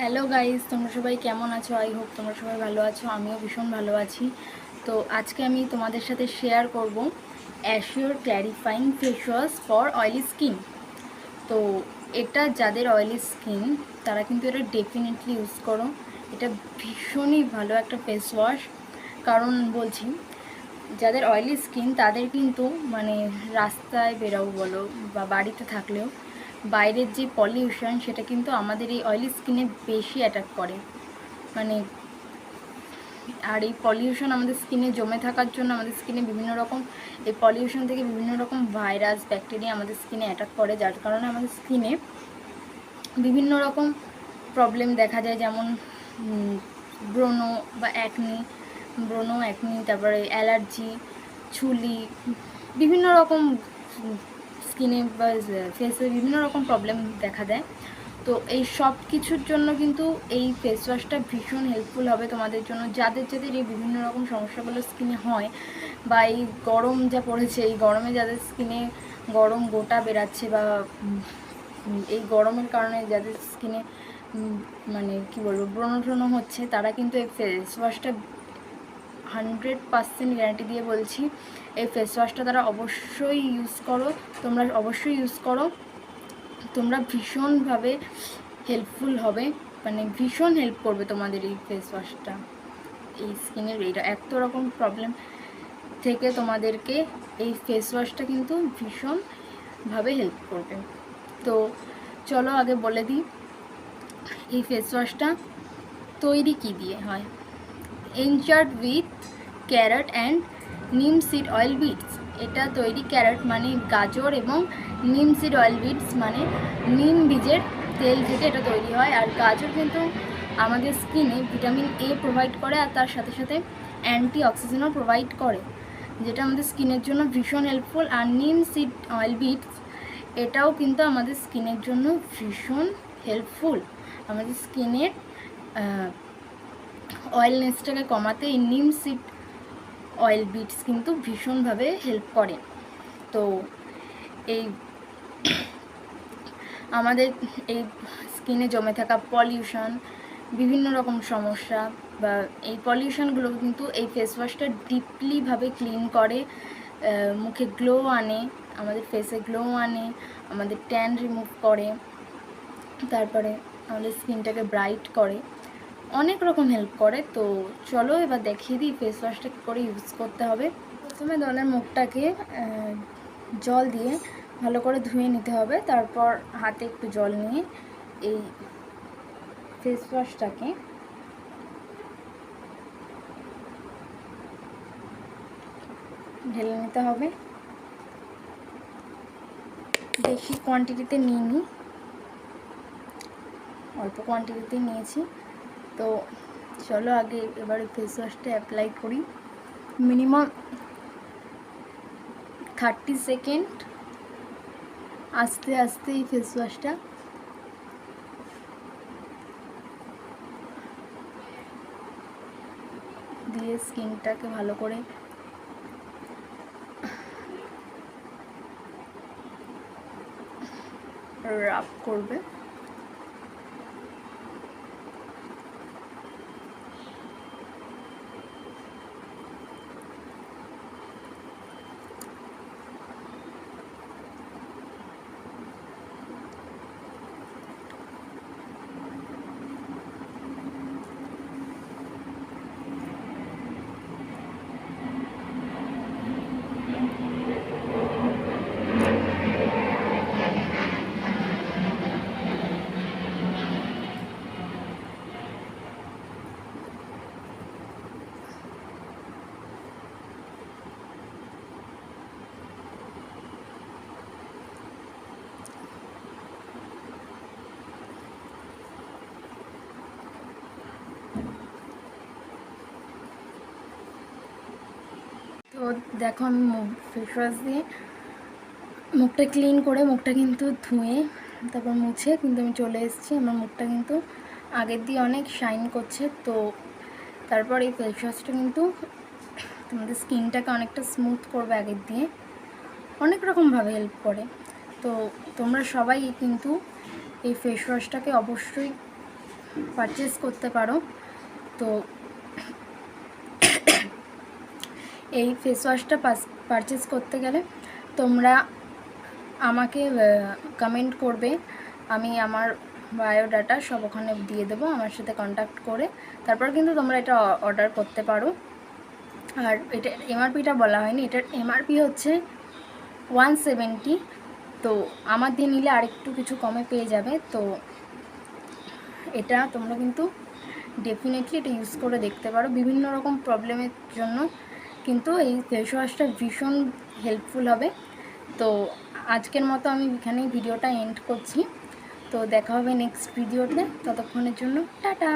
Hello guys, তোমরা সবাই কেমন আছো? আই হোপ তোমরা সবাই ভালো আছো। আমিও ভীষণ ভালো আছি। তো আজকে আমি তোমাদের সাথে শেয়ার করব Assure clarifying face wash for oily skin. তো এটা যাদের অয়েলি স্কিন তারা কিন্তু এটা ডেফিনেটলি ইউজ করো। এটা ভীষণই ভালো একটা ফেস ওয়াশ। কারণ বলছি, যাদের অয়েলি স্কিন তাদের কিন্তু রাস্তায় বেরাও বলো বা বাড়িতে থাকলেও বাইরের যে পলিউশন সেটা কিন্তু আমাদের এই অয়েলি স্কিনে বেশি অ্যাটাক করে। মানে আর এই পলিউশন আমাদের স্কিনে জমে থাকার জন্য আমাদের স্কিনে বিভিন্ন রকম এই পলিউশন থেকে বিভিন্ন রকম ভাইরাস ব্যাকটেরিয়া আমাদের স্কিনে অ্যাটাক করে, যার কারণে আমাদের স্কিনে বিভিন্ন রকম প্রবলেম দেখা যায়, যেমন ব্রণ বা অ্যাকনি, তারপরে অ্যালার্জি, চুলি, বিভিন্ন রকম স্কিনে বা ফেসে বিভিন্ন রকম প্রবলেম দেখা দেয়। তো এই সব কিছুর জন্য কিন্তু এই ফেস ওয়াশটা ভীষণ হেল্পফুল হবে তোমাদের জন্য, যাদের এই বিভিন্ন রকম সমস্যাগুলো স্কিনে হয়, বা এই গরম যা পড়েছে, এই গরমে যাদের স্কিনে গরম গোটা বেরাচ্ছে, বা এই গরমের কারণে যাদের স্কিনে কী বলবো ব্রণ হচ্ছে, তারা কিন্তু এই ফেস ওয়াশটা 100% গ্যারান্টি দিয়ে বলছি, এই ফেস ওয়াশটা তারা অবশ্যই ইউজ করো। তোমরা অবশ্যই ইউজ করো, তোমরা ভীষণভাবে হেল্পফুল হবে, ভীষণ হেল্প করবে তোমাদের এই ফেস ওয়াশটা। এই স্কিনের এইটা এত রকম প্রবলেম থেকে তোমাদেরকে এই ফেস ওয়াশটা কিন্তু ভীষণভাবে হেল্প করবে। তো চলো আগে বলে দিই এই ফেস ওয়াশটা তৈরি কী দিয়ে হয়। এনচার্ড উইথ ক্যারট অ্যান্ড নিম সিড অয়েল বিটস। এটা তৈরি ক্যারট মানে গাজর এবং নিম সিড অয়েল বিটস মানে নিম বীজের তেল থেকে এটা তৈরি হয়। আর গাজর কিন্তু আমাদের স্কিনে ভিটামিন এ প্রোভাইড করে, আর তার সাথে সাথে অ্যান্টি অক্সিডেন্টও প্রোভাইড করে, যেটা আমাদের স্কিনের জন্য ভীষণ হেল্পফুল। আর নিম সিড অয়েল বিটস এটাও কিন্তু আমাদের স্কিনের জন্য ভীষণ হেল্পফুল। আমাদের স্কিনের অয়েলনেসটাকে কমাতে এই নিম সিড অয়েল বিটস কিন্তু ভীষণভাবে হেল্প করে। তো এই আমাদের এই স্কিনে জমে থাকা পলিউশন, বিভিন্ন রকম সমস্যা বা এই পলিউশনগুলো কিন্তু এই ফেস ওয়াশটা ডিপলিভাবে ক্লিন করে, মুখে গ্লো আনে, আমাদের ফেসে গ্লো আনে, আমাদের ট্যান রিমুভ করে, তারপরে আমাদের স্কিনটাকে ব্রাইট করে, অনেক রকম হেল্প করে। তো চলো এবার দেখিয়ে দিই ফেস ওয়াশটা কী করে ইউজ করতে হবে। প্রথমে তোমাদের মুখটাকে জল দিয়ে ভালো করে ধুয়ে নিতে হবে। তারপর হাতে একটু জল নিয়ে এই ফেস ওয়াশটাকে ঢেলে নিতে হবে। বেশি কোয়ান্টিটিতে নিইনি, অল্প কোয়ান্টিটিতে নিয়েছি। তো চলো আগে এবারে ফেস ওয়াশটা অ্যাপ্লাই করি। মিনিমাম 30 সেকেন্ড আস্তে আস্তে এই ফেস ওয়াশটা দিয়ে স্কিনটাকে ভালো করে রাব করবে। তো দেখো আমি ফেস ওয়াশ দিয়ে মুখটা ক্লিন করে, মুখটা কিন্তু ধুয়ে তারপর মুছে কিন্তু আমি চলে এসেছি। আমার মুখটা কিন্তু আগের দিয়ে অনেক শাইন করছে। তো তারপর এই ফেস ওয়াশটা কিন্তু তোমাদের স্কিনটাকে অনেকটা স্মুথ করবে, আগের দিয়ে অনেক রকমভাবে হেল্প করে। তো তোমরা সবাই কিন্তু এই ফেস ওয়াশটাকে অবশ্যই পারচেস করতে পারো। তো এই ফেস ওয়াশটা পারচেস করতে গেলে তোমরা আমাকে কমেন্ট করবে, আমি আমার বায়োডাটা সব ওখানে দিয়ে দেবো, আমার সাথে কন্ট্যাক্ট করে তারপর কিন্তু তোমরা এটা অর্ডার করতে পারো। আর এটা এমআরপিটা বলা হয়নি, এটার এমআরপি হচ্ছে 170। তো আমার দিয়ে নিলে আরেকটু কিছু কমে পেয়ে যাবে। তো এটা তোমরা কিন্তু ডেফিনেটলি এটা ইউজ করে দেখতে পারো বিভিন্ন রকম প্রবলেমের জন্য, কিন্তু এই ফেস ওয়াশটা ভীষণ হেল্পফুল হবে। তো আজকের মতো আমি এখানেই ভিডিওটা এন্ড করছি। তো দেখা হবে নেক্সট ভিডিওতে, ততক্ষণের জন্য টাটা।